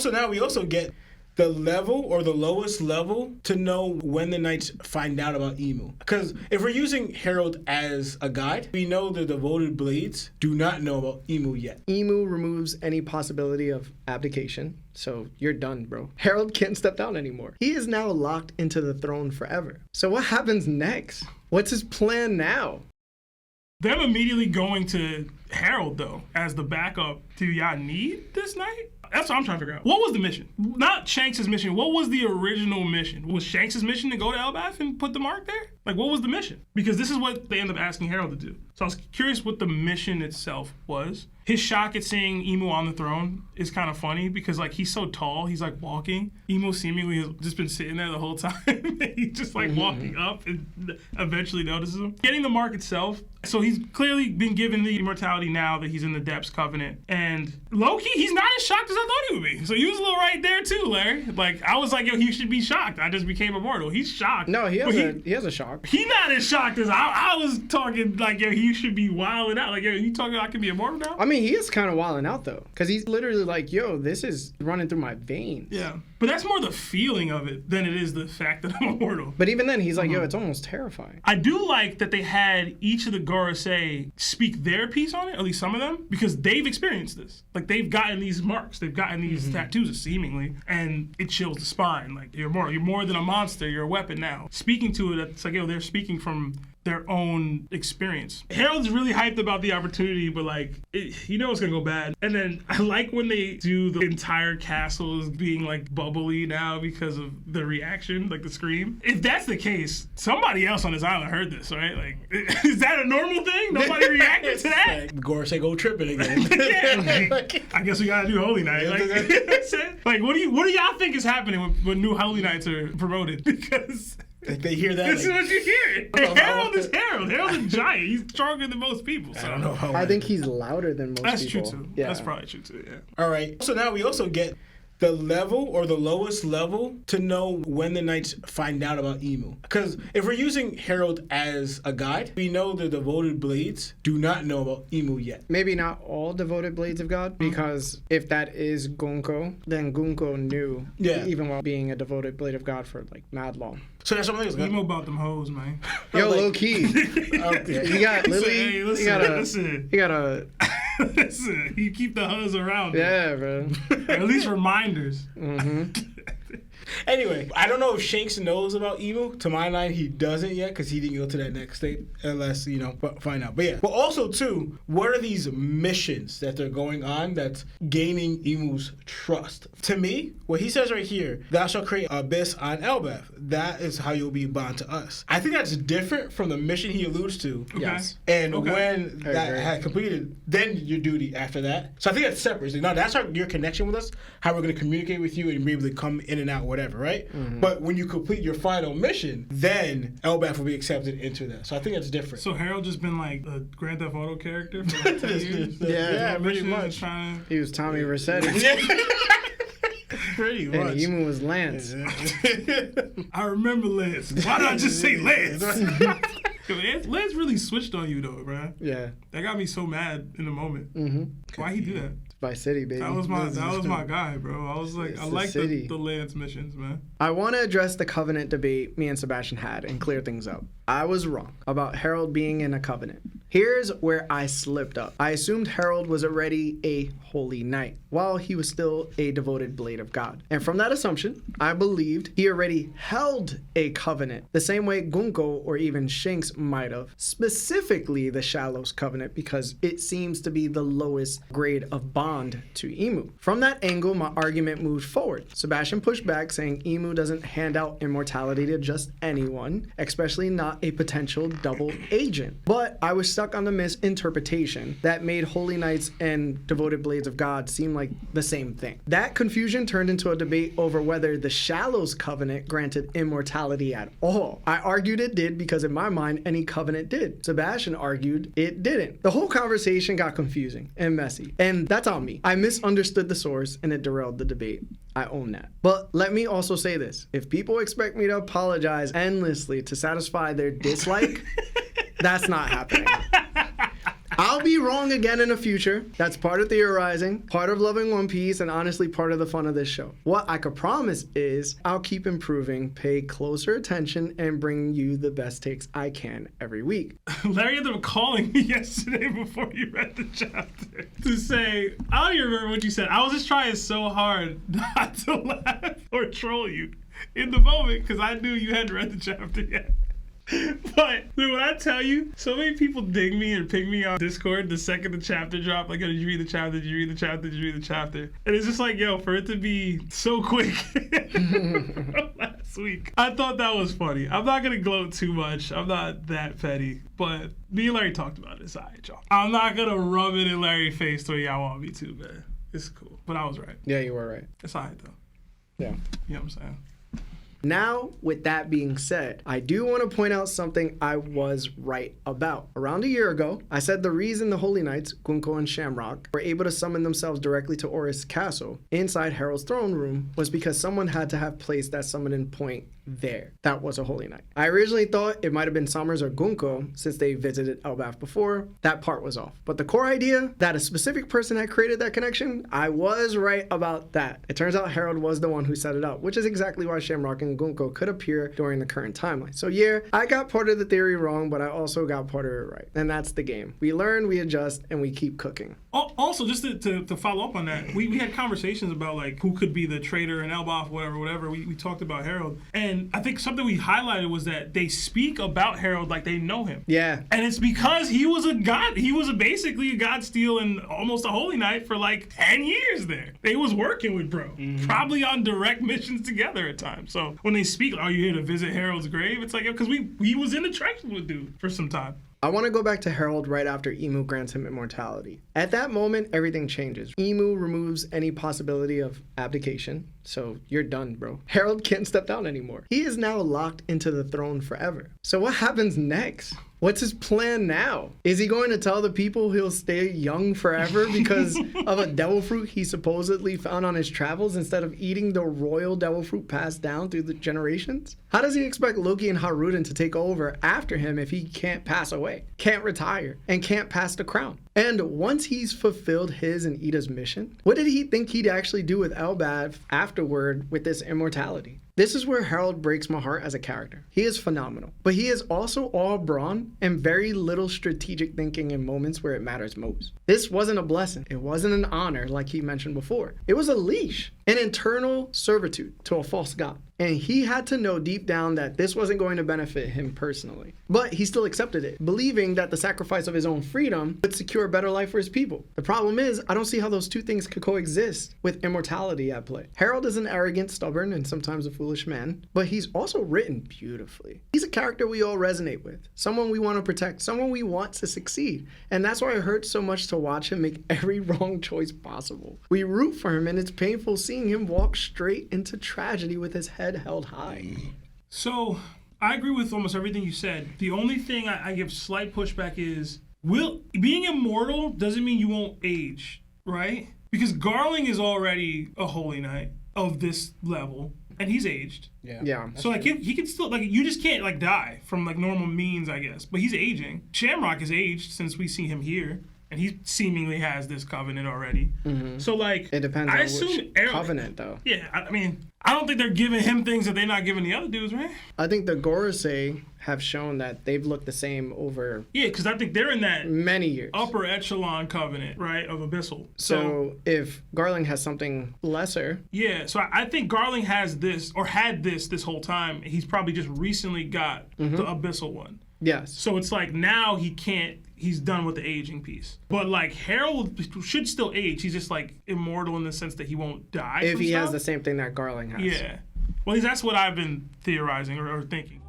So now we also get the level or the lowest level to know when the knights find out about Emu. Because if we're using Harald as a guide, we know the devoted blades do not know about Emu yet. Emu removes any possibility of abdication, so you're done, bro. Harald can't step down anymore. He is now locked into the throne forever. So what happens next? What's his plan now? Them immediately going to Harald, though, as the backup. Do y'all need this knight? That's what I'm trying to figure out. What was the mission? Not Shanks' mission. What was the original mission? Was Shanks' mission to go to Elbaf and put the mark there? Like, what was the mission? Because this is what they end up asking Harald to do. So I was curious what the mission itself was. His shock at seeing Emu on the throne is kind of funny because, like, he's so tall, he's, like, walking. Emu seemingly has just been sitting there the whole time. He's just, like, walking up and eventually notices him. Getting the mark itself, so he's clearly been given the immortality now that he's in the Depths Covenant. And low-key, he's not as shocked as I thought he would be. So he was a little right there, too, Larry. Like, I was like, yo, he should be shocked. I just became immortal. He's shocked. No, he has a shock. He's not as shocked as I was talking, like, yo, he should be wilding out. Like, yo, you talking I can be immortal now? I mean, he is kind of wilding out, though, because he's literally like, yo, this is running through my veins. Yeah. But that's more the feeling of it than it is the fact that I'm immortal. But even then, he's like, yo, it's almost terrifying. I do like that they had each of the Gorosei speak their piece on it, at least some of them, because they've experienced this. Like, they've gotten these marks. They've gotten these tattoos, seemingly, and it chills the spine. Like, you're immortal. You're more than a monster. You're a weapon now. Speaking to it, it's like, yo, they're speaking from their own experience. Harold's really hyped about the opportunity, but like, you know it's gonna go bad. And then I like when they do the entire castle is being like bubbly now because of the reaction, like the scream. If that's the case, somebody else on this island heard this, right? Like, is that a normal thing? Nobody reacted to that? Like, Gorosei go tripping again. Yeah, like, I guess we gotta do Holy Night. Like, what do y'all think is happening when new Holy Nights are promoted? Because they hear that. This is what you hear. Harald is Harald. Harold's a giant. He's stronger than most people. So. I don't know how. I think he's louder than most That's people. That's true too. Yeah. That's probably true too. Yeah. All right. So now we also get the level or the lowest level to know when the knights find out about Emu. Because if we're using Harald as a guide, we know the devoted blades do not know about Emu yet. Maybe not all devoted blades of God, because if that is Gunko, then Gunko knew, even while being a devoted blade of God for like mad long. So that's something that's Emo about them hoes, man. Yo, low key. You got Lily. Hey, listen. You got a. Listen, you keep the hoes around. Yeah, bro. At least reminders. Anyway, I don't know if Shanks knows about Emu. To my mind, he doesn't yet because he didn't go to that next state unless, find out. But yeah. But also, too, what are these missions that they're going on that's gaining Emu's trust? To me, what he says right here, thou shalt create abyss on Elbaf. That is how you'll be bound to us. I think that's different from the mission he alludes to. Okay. Yes. And when that had completed, then your duty after that. So I think that's separate. So, that's your connection with us, how we're going to communicate with you and be able to come in and out, whatever, right? But when you complete your final mission, then Elbaf will be accepted into that. So I think that's different. So Harold just been like a Grand Theft Auto character for like 10 years? Yeah, pretty much. He was Tommy Rossetti. Pretty much. And Emu was Lance. I remember Lance. Why did I just say Lance? Lance really switched on you though, bro. Yeah. That got me so mad in the moment. Why he do that? Vice City, baby. That was my guy, bro. I was like, I like the Lance missions, man. I want to address the Covenant debate me and Sebastian had and clear things up. I was wrong about Harald being in a Covenant. Here's where I slipped up. I assumed Harald was already a holy knight, while he was still a devoted blade of God. And from that assumption, I believed he already held a covenant, the same way Gunko or even Shanks might have, specifically the Shallows Covenant, because it seems to be the lowest grade of bond to Emu. From that angle, my argument moved forward. Sebastian pushed back, saying Emu doesn't hand out immortality to just anyone, especially not a potential double agent. But I was stuck on the misinterpretation that made Holy Knights and Devoted Blades of God seem like the same thing. That confusion turned into a debate over whether the Shallows Covenant granted immortality at all. I argued it did because in my mind, any covenant did. Sebastian argued it didn't. The whole conversation got confusing and messy, and that's on me. I misunderstood the source and it derailed the debate. I own that. But let me also say this. If people expect me to apologize endlessly to satisfy their dislike, that's not happening. I'll be wrong again in the future. That's part of theorizing, part of loving One Piece, and honestly part of the fun of this show. What I could promise is I'll keep improving, pay closer attention, and bring you the best takes I can every week. Larry ended up calling me yesterday before you read the chapter to say, I don't even remember what you said. I was just trying so hard not to laugh or troll you in the moment because I knew you hadn't read the chapter yet. But dude, when I tell you, so many people dig me and ping me on Discord the second the chapter dropped. Like, oh, did you read the chapter? Did you read the chapter? Did you read the chapter? And it's just like, yo, for it to be so quick last week, I thought that was funny. I'm not gonna gloat too much. I'm not that petty. But me and Larry talked about it. It's all right, y'all. I'm not gonna rub it in Larry's face the way y'all want me to, man. It's cool. But I was right. Yeah, you were right. It's all right, though. Yeah. You know what I'm saying? Now, with that being said, I do want to point out something I was right about. Around a year ago, I said the reason the Holy Knights, Gunko and Shamrock, were able to summon themselves directly to Orus' castle inside Harald's throne room was because someone had to have placed that summoning point there. That was a Holy Knight. I originally thought it might have been Summers or Gunko since they visited Elbaf before. That part was off. But the core idea that a specific person had created that connection, I was right about that. It turns out Harald was the one who set it up, which is exactly why Shamrock and Gunko could appear during the current timeline. So yeah, I got part of the theory wrong, but I also got part of it right. And that's the game. We learn, we adjust, and we keep cooking. Also, just to follow up on that, we had conversations about like who could be the traitor in Elbaf, whatever. We talked about Harald. And I think something we highlighted was that they speak about Harald like they know him. Yeah. And it's because he was a god. He was basically a god steal and almost a Holy Knight for like 10 years there. They was working with bro. Mm-hmm. Probably on direct missions together at times. So when they speak, are you here to visit Harald's grave? It's like, because we was in the trenches with dude for some time. I want to go back to Harald right after Emu grants him immortality. At that moment, everything changes. Emu removes any possibility of abdication, so you're done, bro. Harald can't step down anymore. He is now locked into the throne forever. So what happens next? What's his plan now? Is he going to tell the people he'll stay young forever because of a devil fruit he supposedly found on his travels instead of eating the royal devil fruit passed down through the generations? How does he expect Loki and Haruden to take over after him if he can't pass away, can't retire, and can't pass the crown? And once he's fulfilled his and Ida's mission, what did he think he'd actually do with Elbaf afterward with this immortality? This is where Harald breaks my heart as a character. He is phenomenal, but he is also all brawn and very little strategic thinking in moments where it matters most. This wasn't a blessing. It wasn't an honor like he mentioned before. It was a leash, an internal servitude to a false god. And he had to know deep down that this wasn't going to benefit him personally. But he still accepted it, believing that the sacrifice of his own freedom would secure a better life for his people. The problem is, I don't see how those two things could coexist with immortality at play. Harald is an arrogant, stubborn, and sometimes a foolish man, but he's also written beautifully. He's a character we all resonate with, someone we want to protect, someone we want to succeed. And that's why it hurts so much to watch him make every wrong choice possible. We root for him, and it's painful seeing him walk straight into tragedy with his head held high. So I agree with almost everything you said. The only thing I give slight pushback is being immortal doesn't mean you won't age, right? Because Garling is already a Holy Knight of this level, and he's aged. Yeah. So like he can still, like, you just can't like die from like normal means, I guess. But he's aging. Shamrock is aged since we see him here. And he seemingly has this covenant already. Mm-hmm. So, like, it depends on which covenant, though. Yeah, I mean, I don't think they're giving him things that they're not giving the other dudes, right? I think the Gorosei have shown that they've looked the same over because I think they're in that many years upper echelon covenant, right, of Abyssal. So if Garling has something lesser. Yeah, so I think Garling has this, or had this whole time. He's probably just recently got the Abyssal one. Yes. So it's like now he's done with the aging piece. But like Harald should still age. He's just like immortal in the sense that he won't die. If he has the same thing that Garling has. Yeah. Well, that's what I've been theorizing or thinking.